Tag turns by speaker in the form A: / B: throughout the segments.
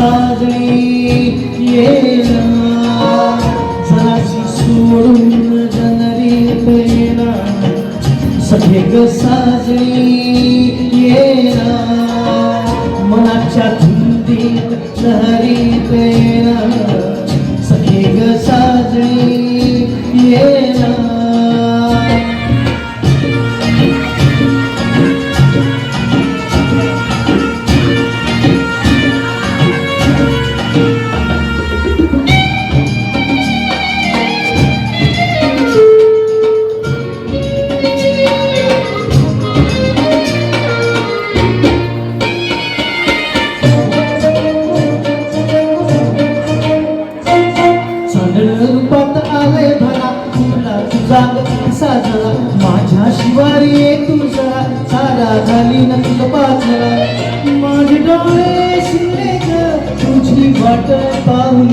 A: साजणी येना जराशी सोडून जनरीत येना सखे ग साजणी येना मनाच्या धुंदीत लहरीत येना सखे ग साजणी येना रूपात आले भला तुला तुझा साजला माझ्या शिवारी तू जरा सारा झाली न तुझं पाजला माझे डोळे शिरले ग तुझी वाट पाहून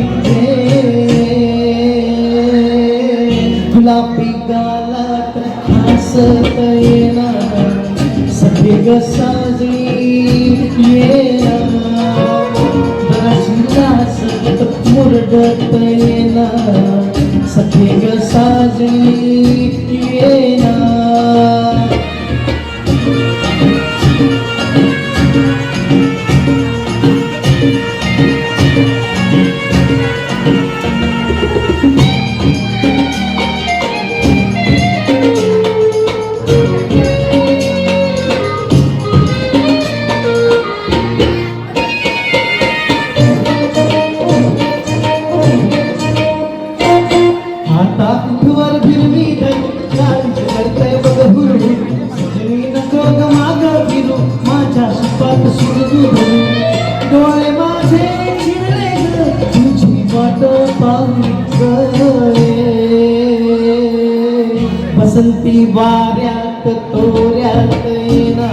A: गुलाबी गालात हसत येना सखे ग साजणी येना मुरडत येना सखे ग साजणी येना हातावर फिरवी करतय बघ हुरडू सजनी नको ग माग फिरू माझ्या सुपात सुरदू डोळे माझे चिरले ग तुझी वाट पाहून बसंती वाऱ्यात तोऱ्यात येना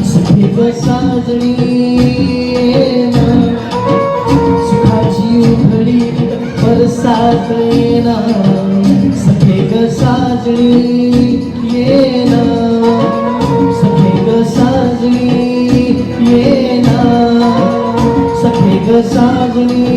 A: सखे ग साजणी येना सुखाची उघडी बरसात येना सखे ग साजणी येना सखे ग साजणी येना सखे ग साजणी